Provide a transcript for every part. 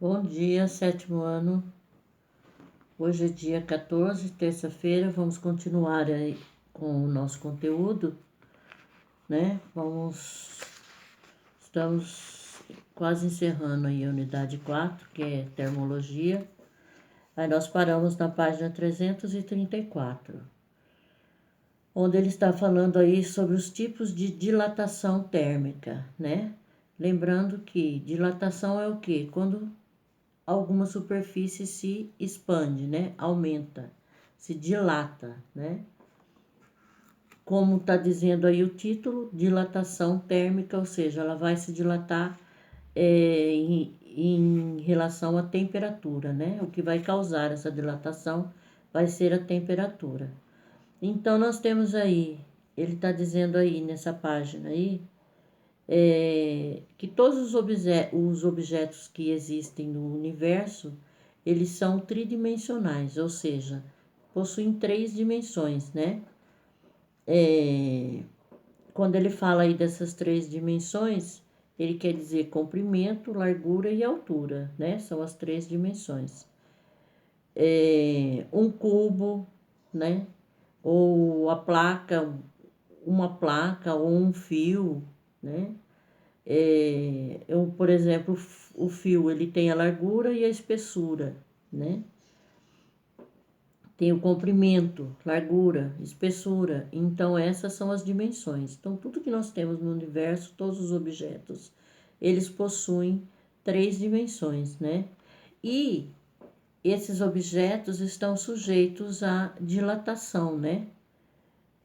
Bom dia, sétimo ano. Hoje é dia 14, terça-feira. Vamos continuar aí com o nosso conteúdo, né? Estamos quase encerrando aí a unidade 4, que é termologia. Aí nós paramos na página 334, onde ele está falando aí sobre os tipos de dilatação térmica, né? Lembrando que dilatação é o quê? Quando alguma superfície se expande, né? Aumenta, se dilata, né? Como está dizendo aí o título, dilatação térmica, ou seja, ela vai se dilatar em relação à temperatura, né? O que vai causar essa dilatação vai ser a temperatura. Então, nós temos aí, ele está dizendo aí nessa página aí, que todos os objetos que existem no universo, eles são tridimensionais, ou seja, possuem 3 dimensões, né? Quando ele fala aí dessas 3 dimensões, ele quer dizer comprimento, largura e altura, né? São as 3 dimensões. Um cubo, né? Ou uma placa ou um fio, né? Por exemplo, o fio ele tem a largura e a espessura, né? Tem o comprimento, largura, espessura. Então, essas são as dimensões. Então, tudo que nós temos no universo, todos os objetos, eles possuem 3 dimensões, né? E esses objetos estão sujeitos à dilatação, né?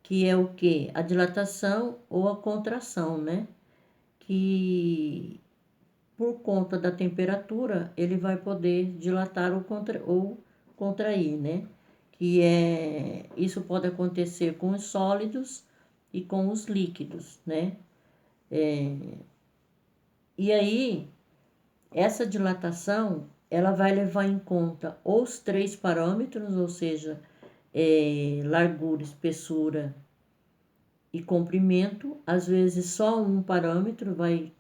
Que é o quê? A dilatação ou a contração, né? Que por conta da temperatura, ele vai poder dilatar ou contrair, né? Isso pode acontecer com os sólidos e com os líquidos, né? E aí, essa dilatação, ela vai levar em conta os 3 parâmetros, ou seja, largura, espessura e comprimento. Às vezes só um parâmetro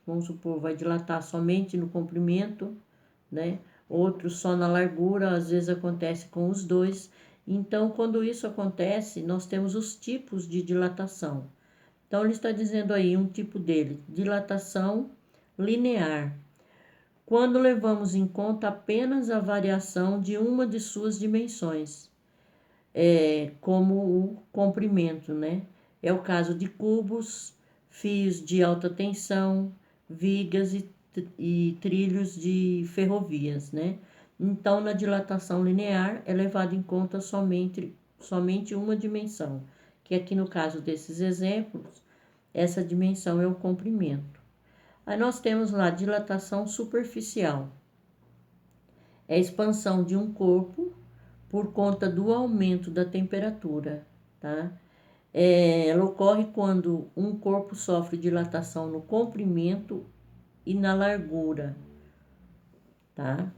vamos supor, vai dilatar somente no comprimento, né? Outro só na largura, às vezes acontece com os dois. Então, quando isso acontece, nós temos os tipos de dilatação. Então, ele está dizendo aí um tipo dele, dilatação linear, quando levamos em conta apenas a variação de uma de suas dimensões, como o comprimento, né? É o caso de cubos, fios de alta tensão, vigas e trilhos de ferrovias, né? Então, na dilatação linear, é levado em conta somente uma dimensão, que aqui no caso desses exemplos, essa dimensão é o comprimento. Aí nós temos lá dilatação superficial, é a expansão de um corpo por conta do aumento da temperatura, tá? Ela ocorre quando um corpo sofre dilatação no comprimento e na largura, tá?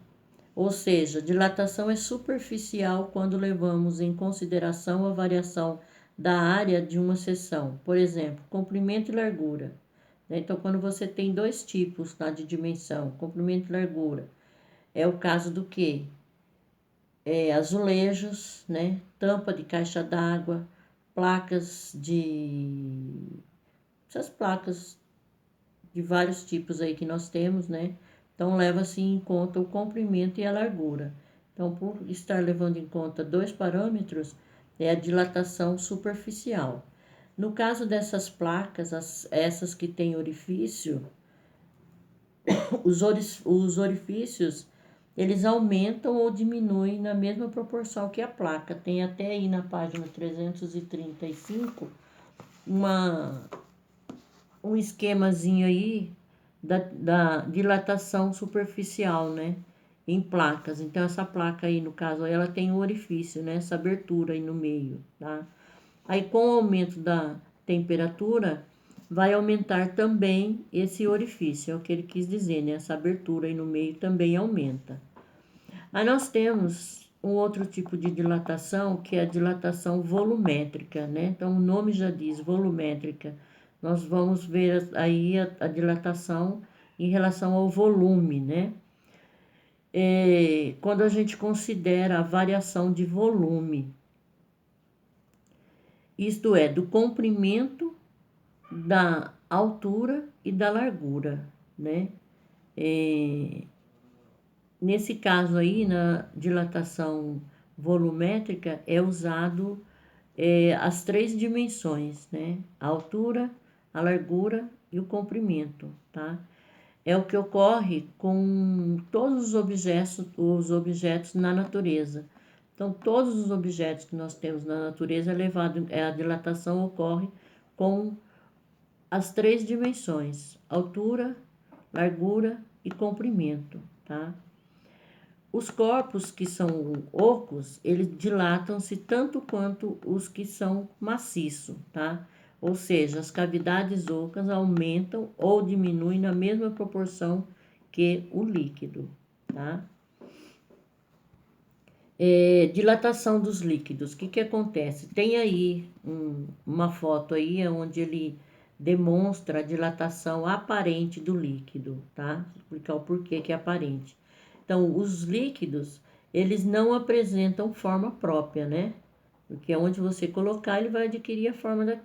Ou seja, dilatação é superficial quando levamos em consideração a variação da área de uma seção, por exemplo, comprimento e largura. Então, quando você tem 2 tipos de dimensão, comprimento e largura, é o caso do quê? Azulejos, né? Tampa de caixa d'água, essas placas de vários tipos aí que nós temos, né? Então, leva-se em conta o comprimento e a largura. Então, por estar levando em conta 2 parâmetros, é a dilatação superficial. No caso dessas placas, essas que têm orifício, os orifícios, eles aumentam ou diminuem na mesma proporção que a placa. Tem até aí na página 335 um esquemazinho aí da dilatação superficial, né? Em placas. Então, essa placa aí, no caso, ela tem um orifício, né? Essa abertura aí no meio, tá? Aí, com o aumento da temperatura, vai aumentar também esse orifício, é o que ele quis dizer, né? Essa abertura aí no meio também aumenta. Aí nós temos um outro tipo de dilatação, que é a dilatação volumétrica, né? Então, o nome já diz, volumétrica. Nós vamos ver aí a dilatação em relação ao volume, né? quando a gente considera a variação de volume, isto é, do comprimento, da altura e da largura, né? Nesse caso aí, na dilatação volumétrica, é usado as três dimensões, né? A altura, a largura e o comprimento, tá? É o que ocorre com todos os objetos na natureza. Então, todos os objetos que nós temos na natureza a dilatação ocorre com as três dimensões: altura, largura e comprimento, tá? Os corpos que são ocos, eles dilatam-se tanto quanto os que são maciços, tá? Ou seja, as cavidades ocas aumentam ou diminuem na mesma proporção que o líquido, tá? Dilatação dos líquidos, o que acontece? Tem aí uma foto aí onde ele demonstra a dilatação aparente do líquido, tá? Vou explicar o porquê que é aparente. Então, os líquidos, eles não apresentam forma própria, né? Porque onde você colocar, ele vai adquirir a forma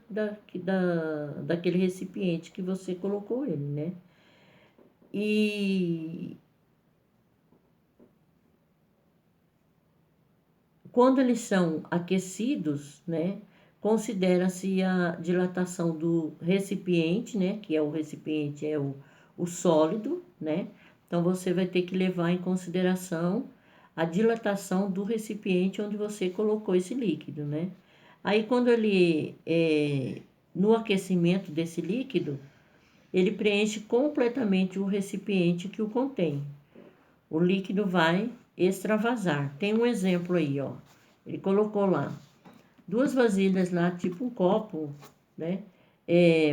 daquele recipiente que você colocou ele, né? E quando eles são aquecidos, né? Considera-se a dilatação do recipiente, né? Que é o recipiente, o sólido, né? Então, você vai ter que levar em consideração a dilatação do recipiente onde você colocou esse líquido, né? Aí, quando ele, no aquecimento desse líquido, ele preenche completamente o recipiente que o contém. O líquido vai extravasar. Tem um exemplo aí, ó. Ele colocou lá 2 vasilhas lá, tipo um copo, né?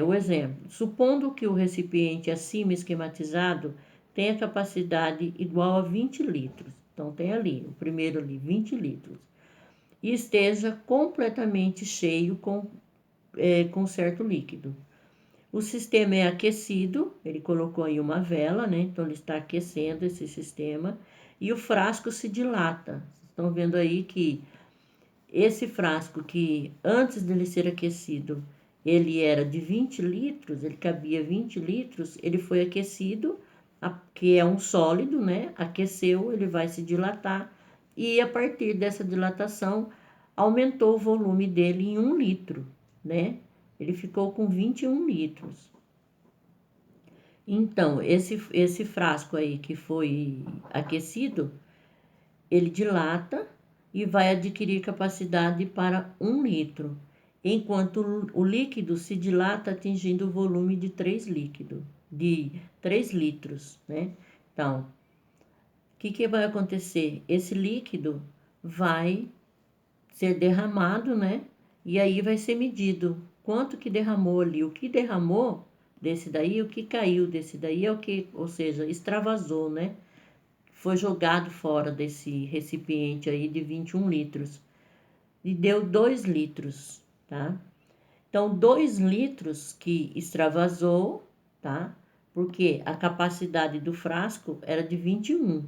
O exemplo. Supondo que o recipiente acima esquematizado tenha capacidade igual a 20 litros. Então, tem ali, o primeiro ali, 20 litros. E esteja completamente cheio com certo líquido. O sistema é aquecido, ele colocou aí uma vela, né? Então, ele está aquecendo esse sistema. E o frasco se dilata. Vocês estão vendo aí que esse frasco que antes dele ser aquecido, ele era de 20 litros, ele cabia 20 litros, ele foi aquecido, que é um sólido, né? Aqueceu, ele vai se dilatar e a partir dessa dilatação aumentou o volume dele em 1 litro, né? Ele ficou com 21 litros. Então, esse frasco aí que foi aquecido, ele dilata e vai adquirir capacidade para 1 litro, enquanto o líquido se dilata atingindo o volume de 3 litros, né? Então, o que vai acontecer? Esse líquido vai ser derramado, né? E aí vai ser medido quanto que derramou ali, o que derramou desse daí, o que caiu desse daí é o que, ou seja, extravasou, né? Foi jogado fora desse recipiente aí de 21 litros e deu 2 litros, tá? Então, 2 litros que extravasou, tá? Porque a capacidade do frasco era de 21,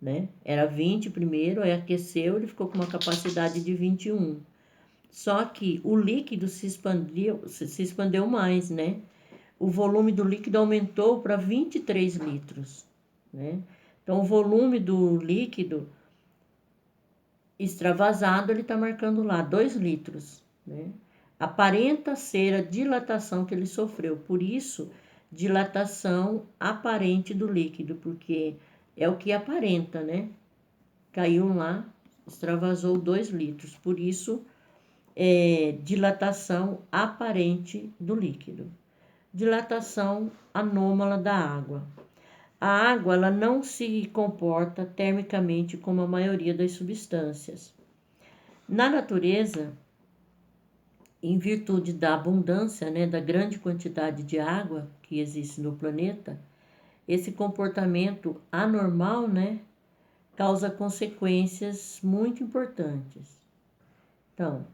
né? Era 20 primeiro, aí aqueceu, ele ficou com uma capacidade de 21. Só que o líquido se expandeu mais, né? O volume do líquido aumentou para 23 litros, né? Então, o volume do líquido extravasado, ele está marcando lá 2 litros, né? Aparenta ser a dilatação que ele sofreu, por isso, dilatação aparente do líquido, porque é o que aparenta, né? Caiu lá, extravasou 2 litros, por isso, dilatação aparente do líquido. Dilatação anômala da água. A água ela não se comporta termicamente como a maioria das substâncias. Na natureza, em virtude da abundância, né, da grande quantidade de água que existe no planeta, esse comportamento anormal, né, causa consequências muito importantes. Então,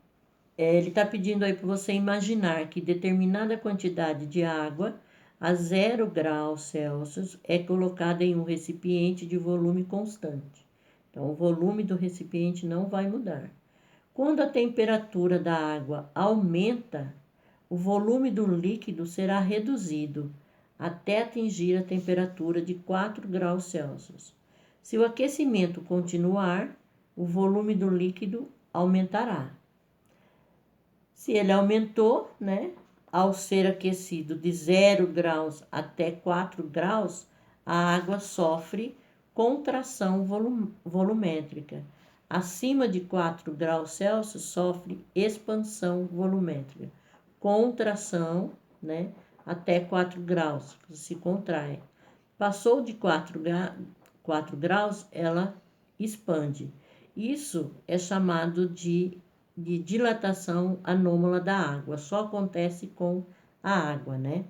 ele está pedindo aí para você imaginar que determinada quantidade de água a 0 graus Celsius é colocada em um recipiente de volume constante. Então, o volume do recipiente não vai mudar. Quando a temperatura da água aumenta, o volume do líquido será reduzido até atingir a temperatura de 4 graus Celsius. Se o aquecimento continuar, o volume do líquido aumentará. Se ele aumentou, né, ao ser aquecido de 0 graus até 4 graus, a água sofre contração volumétrica. Acima de 4 graus Celsius, sofre expansão volumétrica. Contração, né, até 4 graus, se contrai. Passou de 4 graus, ela expande. Isso é chamado de dilatação anômala da água. Só acontece com a água, né?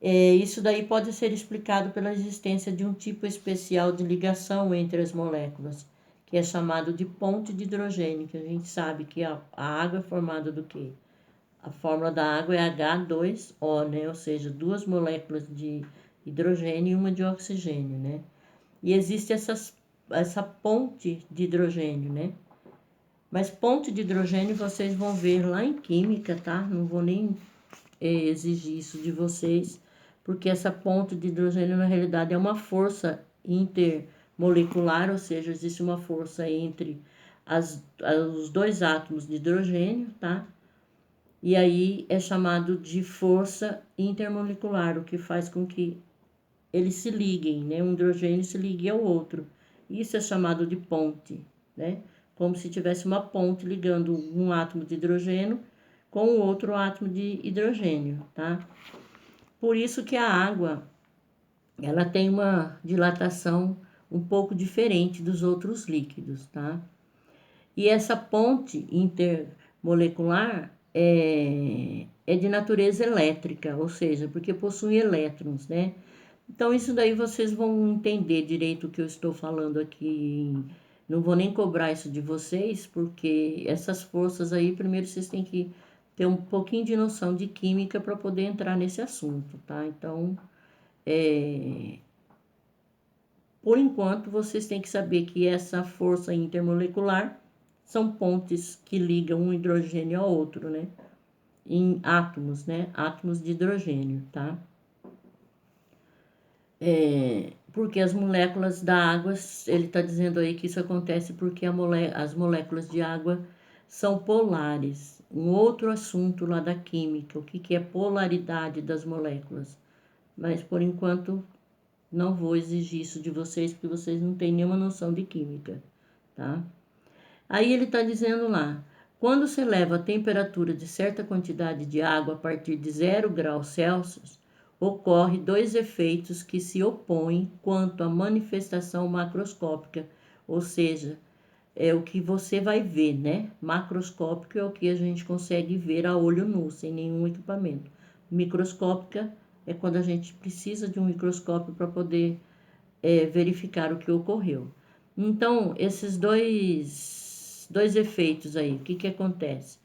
Isso daí pode ser explicado pela existência de um tipo especial de ligação entre as moléculas, que é chamado de ponte de hidrogênio, que a gente sabe que a água é formada do quê? A fórmula da água é H2O, né? Ou seja, 2 moléculas de hidrogênio e uma de oxigênio, né? E existe essa ponte de hidrogênio, né? Mas ponte de hidrogênio vocês vão ver lá em química, tá? Não vou nem exigir isso de vocês, porque essa ponte de hidrogênio na realidade é uma força intermolecular, ou seja, existe uma força entre os dois átomos de hidrogênio, tá? E aí é chamado de força intermolecular, o que faz com que eles se liguem, né? Um hidrogênio se ligue ao outro. Isso é chamado de ponte, né? Como se tivesse uma ponte ligando um átomo de hidrogênio com o outro átomo de hidrogênio, tá? Por isso que a água, ela tem uma dilatação um pouco diferente dos outros líquidos, tá? E essa ponte intermolecular é de natureza elétrica, ou seja, porque possui elétrons, né? Então, isso daí vocês vão entender direito o que eu estou falando aqui. Não vou nem cobrar isso de vocês, porque essas forças aí, primeiro vocês têm que ter um pouquinho de noção de química para poder entrar nesse assunto, tá? Então, por enquanto, vocês têm que saber que essa força intermolecular são pontes que ligam um hidrogênio ao outro, né? Em átomos, né? Átomos de hidrogênio, tá? Porque as moléculas da água, ele está dizendo aí que isso acontece porque as moléculas de água são polares. Um outro assunto lá da química, o que é polaridade das moléculas. Mas por enquanto não vou exigir isso de vocês, porque vocês não têm nenhuma noção de química, tá? Aí ele está dizendo lá, quando se eleva a temperatura de certa quantidade de água a partir de 0 graus Celsius, ocorre 2 efeitos que se opõem quanto à manifestação macroscópica, ou seja, é o que você vai ver, né? Macroscópico é o que a gente consegue ver a olho nu, sem nenhum equipamento. Microscópica é quando a gente precisa de um microscópio para poder verificar o que ocorreu. Então, esses dois efeitos aí, o que acontece?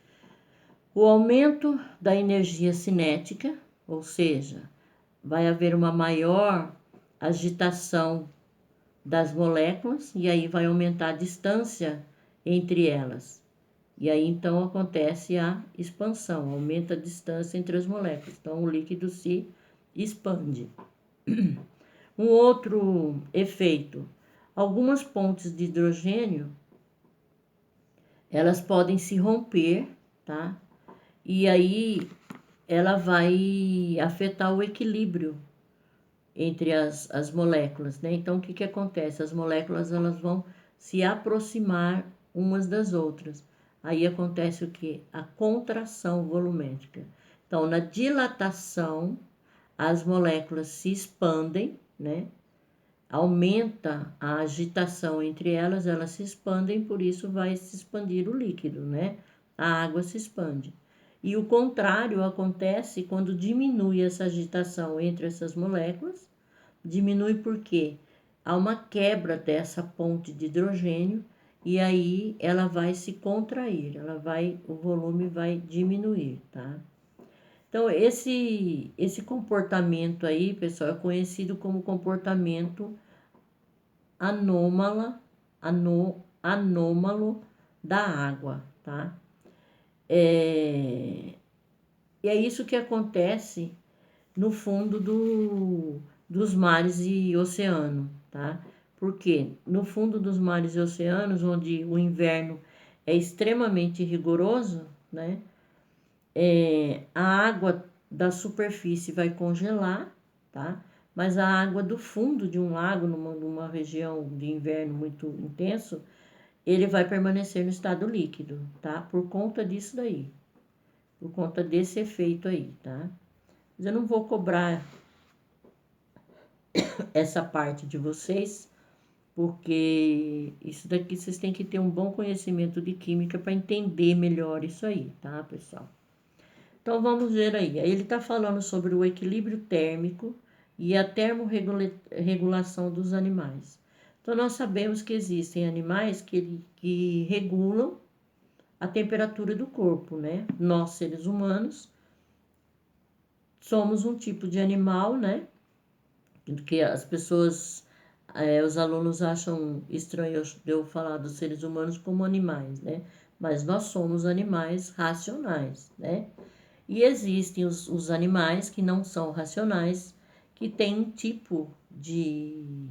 O aumento da energia cinética, ou seja, vai haver uma maior agitação das moléculas e aí vai aumentar a distância entre elas. E aí então acontece a expansão, aumenta a distância entre as moléculas. Então o líquido se expande. Um outro efeito, algumas pontes de hidrogênio, elas podem se romper, tá? E aí ela vai afetar o equilíbrio entre as moléculas, né? Então, o que acontece? As moléculas, elas vão se aproximar umas das outras. Aí acontece o quê? A contração volumétrica. Então, na dilatação, as moléculas se expandem, né? Aumenta a agitação entre elas, elas se expandem, por isso vai se expandir o líquido, né? A água se expande. E o contrário acontece quando diminui essa agitação entre essas moléculas. Diminui porque há uma quebra dessa ponte de hidrogênio e aí ela vai se contrair, o volume vai diminuir, tá? Então, esse comportamento aí, pessoal, é conhecido como comportamento anômalo da água, tá? E é isso que acontece no fundo dos mares e oceano, tá? Porque no fundo dos mares e oceanos, onde o inverno é extremamente rigoroso, né? A água da superfície vai congelar, tá? Mas a água do fundo de um lago, numa região de inverno muito intenso, ele vai permanecer no estado líquido, tá? Por conta disso daí, por conta desse efeito aí, tá? Mas eu não vou cobrar essa parte de vocês, porque isso daqui vocês têm que ter um bom conhecimento de química para entender melhor isso aí, tá, pessoal? Então vamos ver aí. Aí ele está falando sobre o equilíbrio térmico e a termorregulação dos animais. Então nós sabemos que existem animais que regulam a temperatura do corpo, né? Nós, seres humanos, somos um tipo de animal, né? Que as pessoas, os alunos acham estranho eu falar dos seres humanos como animais, né? Mas nós somos animais racionais, né? E existem os animais que não são racionais, que têm um tipo de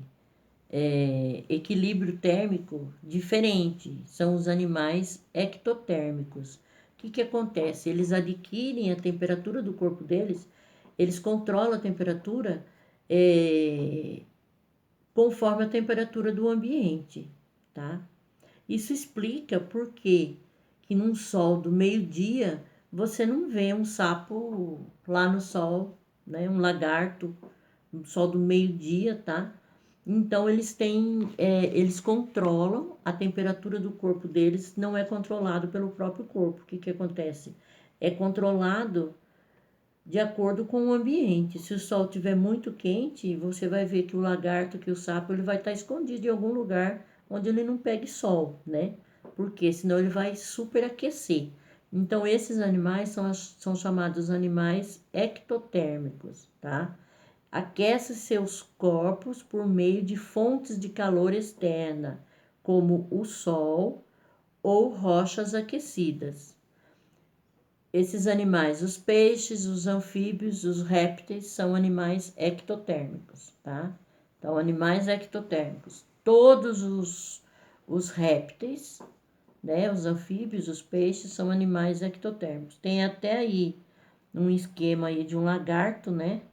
equilíbrio térmico diferente. São os animais ectotérmicos. O que acontece? Eles adquirem a temperatura do corpo deles, eles controlam a temperatura conforme a temperatura do ambiente, tá? Isso explica por que num sol do meio-dia você não vê um sapo lá no sol, né? Um lagarto no sol do meio-dia, tá? Então eles controlam a temperatura do corpo deles, não é controlado pelo próprio corpo. O que acontece? É controlado de acordo com o ambiente. Se o sol estiver muito quente, você vai ver que o lagarto, que o sapo, ele vai estar escondido em algum lugar onde ele não pegue sol, né? Porque senão ele vai superaquecer. Então, esses animais são chamados animais ectotérmicos, tá? Aquece seus corpos por meio de fontes de calor externa, como o sol ou rochas aquecidas. Esses animais, os peixes, os anfíbios, os répteis, são animais ectotérmicos, tá? Então, animais ectotérmicos. Todos os répteis, né? Os anfíbios, os peixes, são animais ectotérmicos. Tem até aí um esquema aí de um lagarto, né?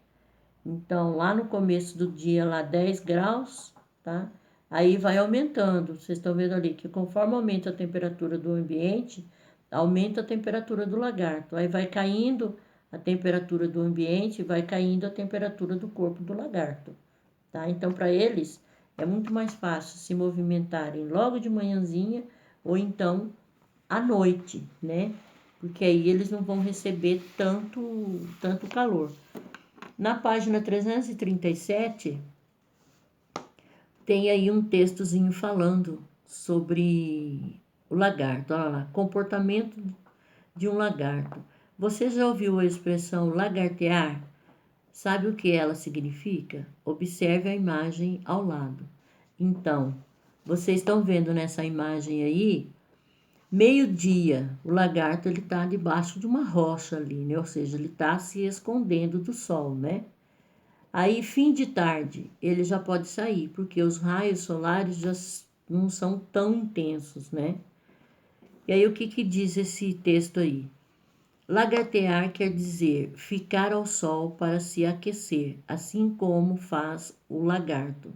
Então, lá no começo do dia, lá 10 graus, tá? Aí vai aumentando. Vocês estão vendo ali que conforme aumenta a temperatura do ambiente, aumenta a temperatura do lagarto. Aí vai caindo a temperatura do ambiente, vai caindo a temperatura do corpo do lagarto, tá? Então, para eles, é muito mais fácil se movimentarem logo de manhãzinha ou então à noite, né? Porque aí eles não vão receber tanto calor. Na página 337, tem aí um textozinho falando sobre o lagarto. Olha lá, comportamento de um lagarto. Você já ouviu a expressão lagartear? Sabe o que ela significa? Observe a imagem ao lado. Então, vocês estão vendo nessa imagem aí, meio-dia, o lagarto ele está debaixo de uma rocha ali, né? Ou seja, ele está se escondendo do sol, né? Aí, fim de tarde, ele já pode sair, porque os raios solares já não são tão intensos, né? E aí, o que diz esse texto aí? Lagartear quer dizer ficar ao sol para se aquecer, assim como faz o lagarto.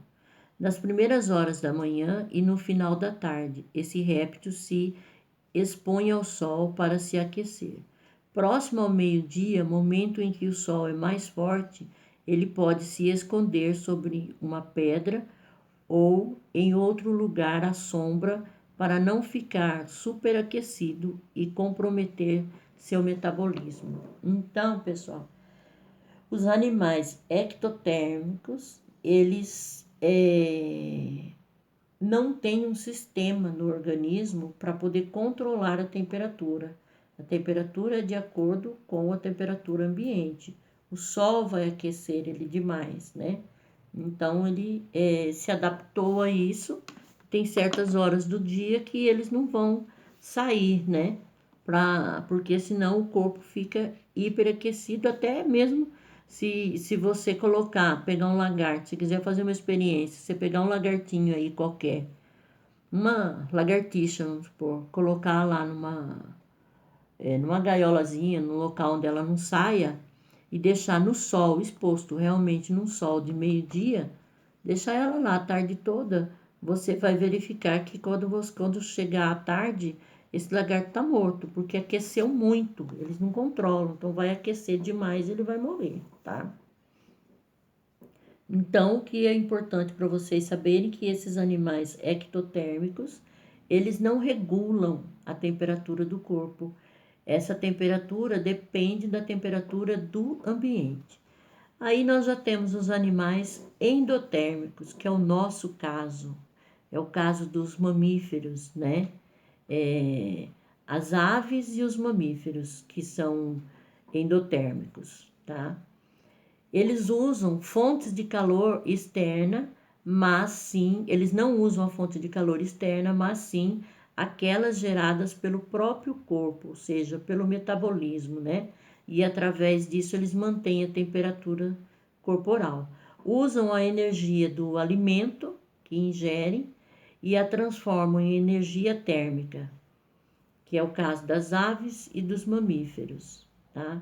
Nas primeiras horas da manhã e no final da tarde, esse réptil se expõe ao sol para se aquecer. Próximo ao meio-dia, momento em que o sol é mais forte, ele pode se esconder sobre uma pedra ou em outro lugar à sombra para não ficar superaquecido e comprometer seu metabolismo. Então, pessoal, os animais ectotérmicos, eles não têm um sistema no organismo para poder controlar a temperatura A temperatura é de acordo com a temperatura ambiente. O sol vai aquecer ele demais, né? Então ele se adaptou a isso. Tem certas horas do dia que eles não vão sair, né? Porque senão o corpo fica hiperaquecido, até mesmo se você pegar um lagarto, se quiser fazer uma experiência, você pegar um lagartinho aí qualquer, uma lagartixa, vamos supor, colocar lá numa gaiolazinha, num local onde ela não saia, e deixar no sol, exposto realmente num sol de meio-dia, deixar ela lá a tarde toda, você vai verificar que quando chegar à tarde, esse lagarto está morto, porque aqueceu muito, eles não controlam, então vai aquecer demais e ele vai morrer, tá? Então, o que é importante para vocês saberem que esses animais ectotérmicos, eles não regulam a temperatura do corpo. Essa temperatura depende da temperatura do ambiente. Aí nós já temos os animais endotérmicos, que é o nosso caso. É o caso dos mamíferos, né? As aves e os mamíferos, que são endotérmicos, tá? Eles usam fontes de calor externa, mas sim, eles não usam a fonte de calor externa, mas sim aquelas geradas pelo próprio corpo, ou seja, pelo metabolismo, né? E através disso eles mantêm a temperatura corporal. Usam a energia do alimento que ingerem e a transformam em energia térmica, que é o caso das aves e dos mamíferos, tá?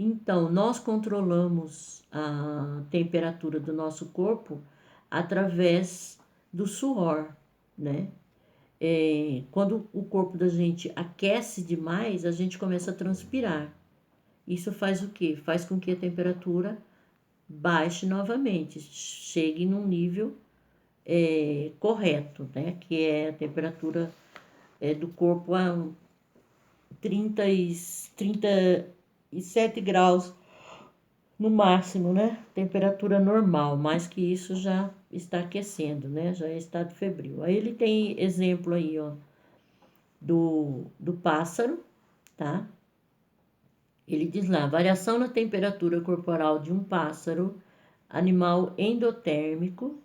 Então, nós controlamos a temperatura do nosso corpo através do suor, né? Quando o corpo da gente aquece demais, a gente começa a transpirar. Isso faz o quê? Faz com que a temperatura baixe novamente, chegue num nível correto, né? Que é a temperatura do corpo a 37 graus no máximo, né? Temperatura normal, mais que isso já está aquecendo, né? Já é estado febril. Aí ele tem exemplo aí, ó, do pássaro, tá? Ele diz lá, variação na temperatura corporal de um pássaro, animal endotérmico,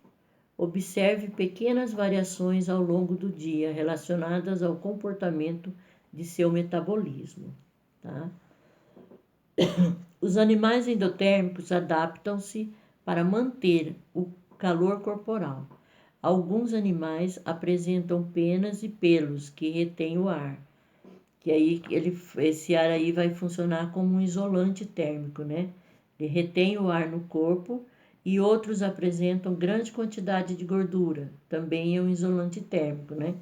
observe pequenas variações ao longo do dia relacionadas ao comportamento de seu metabolismo, tá? Os animais endotérmicos adaptam-se para manter o calor corporal. Alguns animais apresentam penas e pelos que retêm o ar, que aí esse ar aí vai funcionar como um isolante térmico, né? Ele retém o ar no corpo, e outros apresentam grande quantidade de gordura, também é um isolante térmico, né?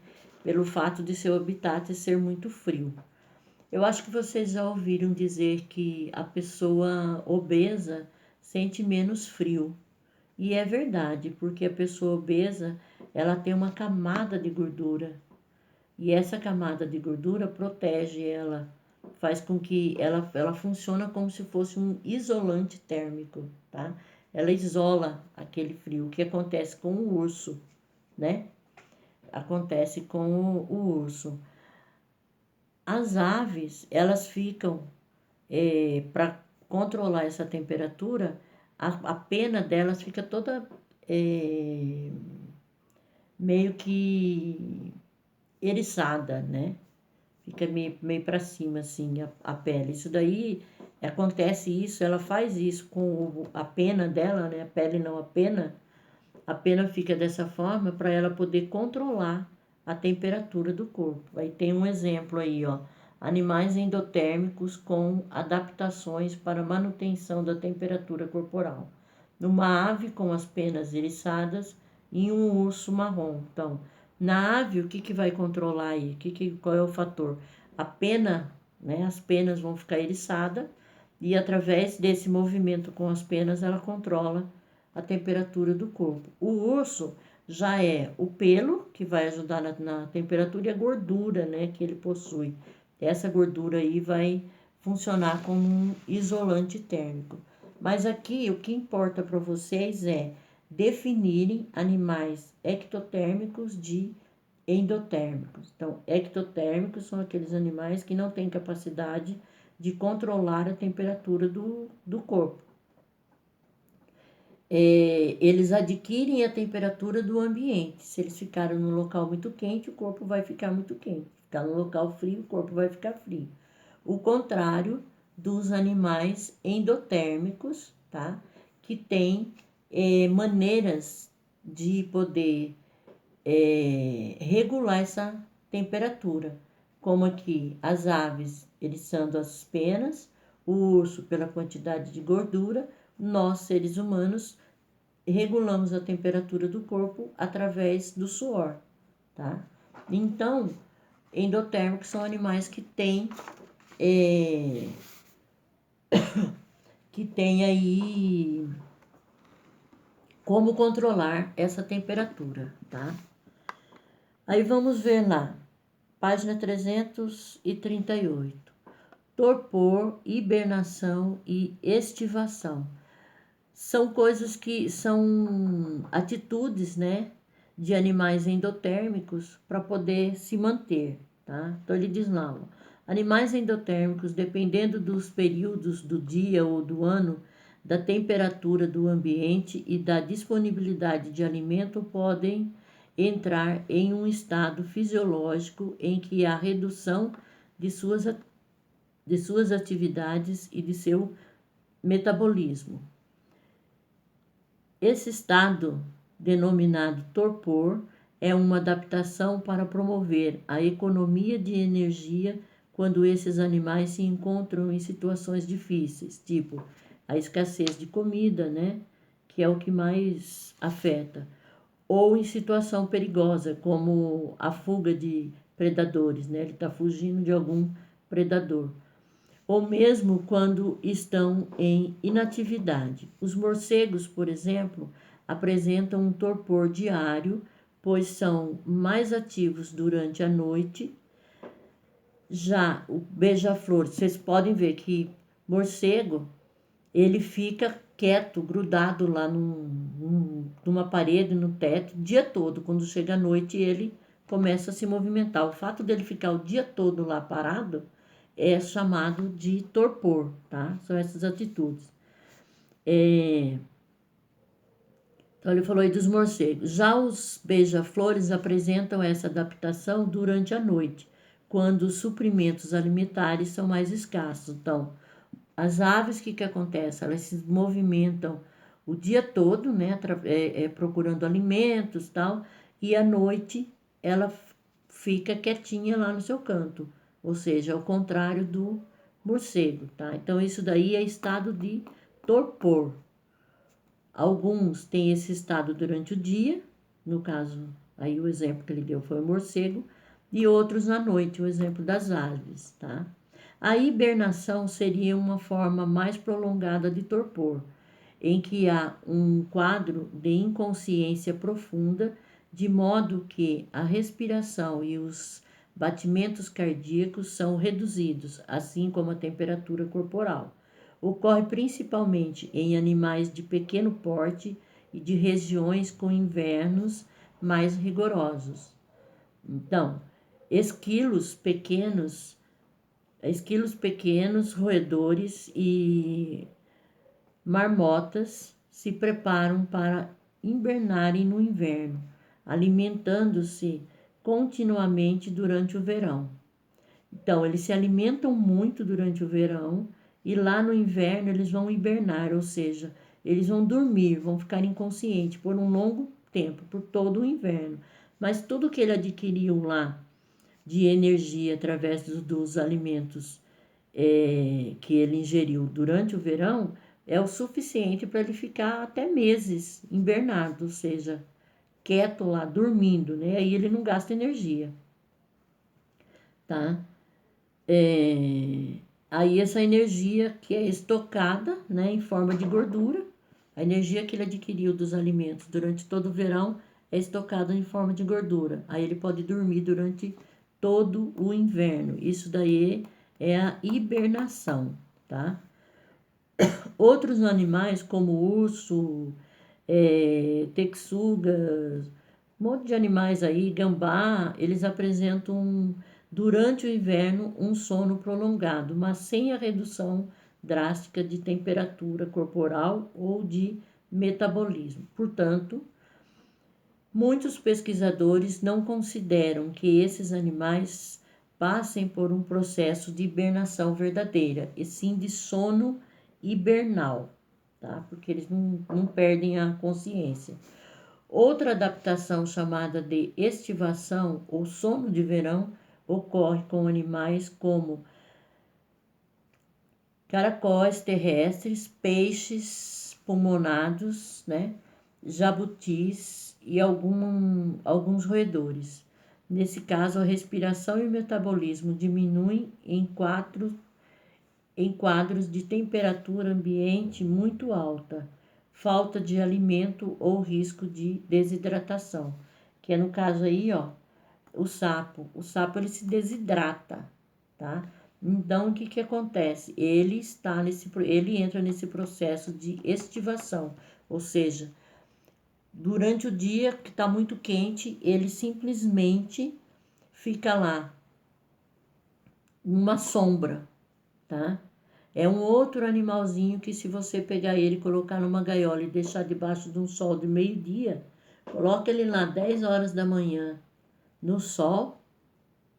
Pelo fato de seu habitat ser muito frio. Eu acho que vocês já ouviram dizer que a pessoa obesa sente menos frio. E é verdade, porque a pessoa obesa, ela tem uma camada de gordura. E essa camada de gordura protege ela, faz com que ela funciona como se fosse um isolante térmico, tá? Ela isola aquele frio. O que acontece com o urso, né? Acontece com o urso. As aves, elas ficam, para controlar essa temperatura, a pena delas fica toda meio que eriçada, né? Fica meio para cima, assim, a pele. Isso daí, acontece isso, ela faz isso com a pena dela, né? A pele não, a pena fica dessa forma para ela poder controlar a temperatura do corpo. Aí tem um exemplo aí, ó. Animais endotérmicos com adaptações para manutenção da temperatura corporal. Numa ave com as penas eriçadas e um urso marrom. Então, na ave, o que vai controlar aí? Qual é o fator? A pena, né? As penas vão ficar eriçadas e através desse movimento com as penas ela controla a temperatura do corpo. O urso já é o pelo, que vai ajudar na temperatura, e a gordura, né, que ele possui. Essa gordura aí vai funcionar como um isolante térmico. Mas aqui o que importa para vocês é definirem animais ectotérmicos de endotérmicos. Então, ectotérmicos são aqueles animais que não têm capacidade de controlar a temperatura do corpo. Eles adquirem a temperatura do ambiente. Se eles ficaram num local muito quente, o corpo vai ficar muito quente. Ficar num local frio, o corpo vai ficar frio. O contrário dos animais endotérmicos, tá? Que têm maneiras de poder regular essa temperatura. Como aqui, as aves, eles são as penas, o urso pela quantidade de gordura, nós, seres humanos, regulamos a temperatura do corpo através do suor, tá? Então, endotérmicos são animais que têm aí como controlar essa temperatura, tá? Aí vamos ver lá, página 338. Torpor, hibernação e estivação. São coisas que são atitudes, né, de animais endotérmicos para poder se manter, tá? Então ele diz lá, ó, animais endotérmicos, dependendo dos períodos do dia ou do ano, da temperatura do ambiente e da disponibilidade de alimento, podem entrar em um estado fisiológico em que há redução de suas atividades e de seu metabolismo. Esse estado, denominado torpor, é uma adaptação para promover a economia de energia quando esses animais se encontram em situações difíceis, tipo a escassez de comida, né, que é o que mais afeta, ou em situação perigosa, como a fuga de predadores, né, ele está fugindo de algum predador, ou mesmo quando estão em inatividade. Os morcegos, por exemplo, apresentam um torpor diário, pois são mais ativos durante a noite. Já o beija-flor, vocês podem ver que morcego, ele fica quieto, grudado lá numa parede, no teto, o dia todo. Quando chega a noite, ele começa a se movimentar. O fato dele ficar o dia todo lá parado é chamado de torpor, tá? São essas atitudes. Então, ele falou aí dos morcegos. Já os beija-flores apresentam essa adaptação durante a noite, quando os suprimentos alimentares são mais escassos. Então, as aves, o que acontece? Elas se movimentam o dia todo, né, procurando alimentos e tal, e à noite ela fica quietinha lá no seu canto, ou seja, ao contrário do morcego, tá? Então, isso daí é estado de torpor. Alguns têm esse estado durante o dia, no caso, aí o exemplo que ele deu foi o morcego, e outros à noite, o exemplo das aves, tá? A hibernação seria uma forma mais prolongada de torpor, em que há um quadro de inconsciência profunda, de modo que a respiração e os batimentos cardíacos são reduzidos, assim como a temperatura corporal. Ocorre principalmente em animais de pequeno porte e de regiões com invernos mais rigorosos. Então, esquilos pequenos, roedores e marmotas se preparam para hibernarem no inverno, alimentando-se continuamente durante o verão. Então, eles se alimentam muito durante o verão e lá no inverno eles vão hibernar, ou seja, eles vão dormir, vão ficar inconscientes por um longo tempo, por todo o inverno. Mas tudo que ele adquiriu lá de energia através dos alimentos que ele ingeriu durante o verão é o suficiente para ele ficar até meses hibernado, ou seja, quieto lá, dormindo, né? Aí ele não gasta energia, tá? Aí essa energia que é estocada, né, em forma de gordura, a energia que ele adquiriu dos alimentos durante todo o verão é estocada em forma de gordura. Aí ele pode dormir durante todo o inverno. Isso daí é a hibernação, tá? Outros animais, como urso, texugas, Um monte de animais aí, gambá, eles apresentam durante o inverno um sono prolongado, mas sem a redução drástica de temperatura corporal ou de metabolismo. Portanto, muitos pesquisadores não consideram que esses animais passem por um processo de hibernação verdadeira, e sim de sono hibernal, tá? Porque eles não perdem a consciência. Outra adaptação, chamada de estivação ou sono de verão, ocorre com animais como caracóis terrestres, peixes pulmonados, né? Jabutis e alguns roedores. Nesse caso, a respiração e o metabolismo diminuem em quadros de temperatura ambiente muito alta, falta de alimento ou risco de desidratação, que é no caso aí, ó, o sapo. O sapo ele se desidrata, tá? Então o que que acontece? Ele entra nesse processo de estivação, ou seja, durante o dia que está muito quente, ele simplesmente fica lá, numa sombra, tá? É um outro animalzinho que, se você pegar ele, colocar numa gaiola e deixar debaixo de um sol de meio-dia, coloca ele lá 10 horas da manhã no sol,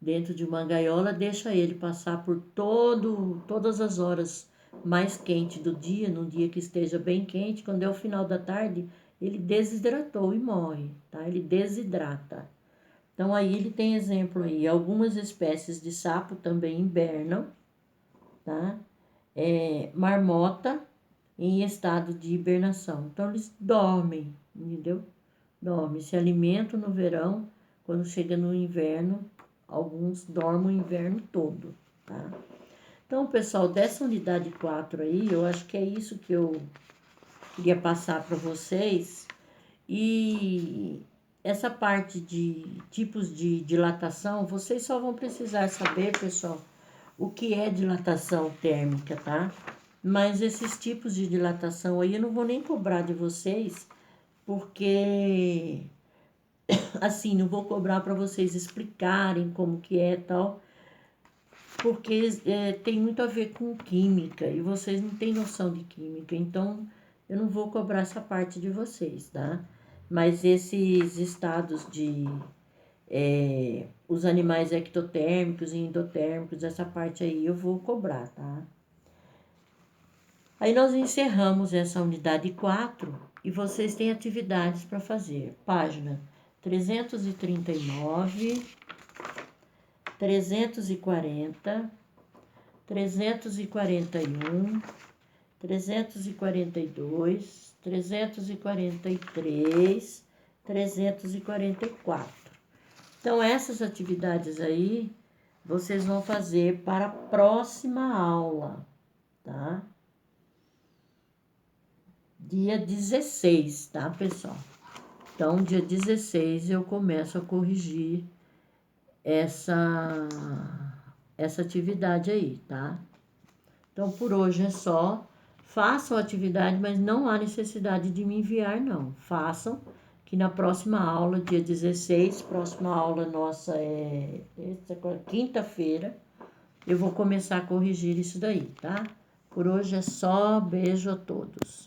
dentro de uma gaiola, deixa ele passar por todas as horas mais quentes do dia, num dia que esteja bem quente, quando é o final da tarde, ele desidratou e morre, tá? Ele desidrata. Então aí ele tem exemplo aí, algumas espécies de sapo também hibernam, tá? Marmota em estado de hibernação. Então eles dormem, entendeu? Dormem, se alimentam no verão, quando chega no inverno, alguns dormem o inverno todo, tá? Então, pessoal, dessa unidade 4 aí, eu acho que é isso que eu queria passar para vocês. E essa parte de tipos de dilatação, vocês só vão precisar saber, pessoal, o que é dilatação térmica, tá? Mas esses tipos de dilatação aí eu não vou nem cobrar de vocês, porque assim, não vou cobrar para vocês explicarem como que é tal, porque tem muito a ver com química e vocês não têm noção de química, então eu não vou cobrar essa parte de vocês, tá? Mas esses estados de os animais ectotérmicos e endotérmicos, essa parte aí eu vou cobrar, tá? Aí nós encerramos essa unidade 4 e vocês têm atividades para fazer. Página 339, 340, 341, 342, 343, 344. Então, essas atividades aí, vocês vão fazer para a próxima aula, tá? Dia 16, tá, pessoal? Então, dia 16 eu começo a corrigir essa atividade aí, tá? Então, por hoje é só. Façam a atividade, mas não há necessidade de me enviar, não. Façam, que na próxima aula, dia 16, próxima aula nossa é quinta-feira, eu vou começar a corrigir isso daí, tá? Por hoje é só. Beijo a todos.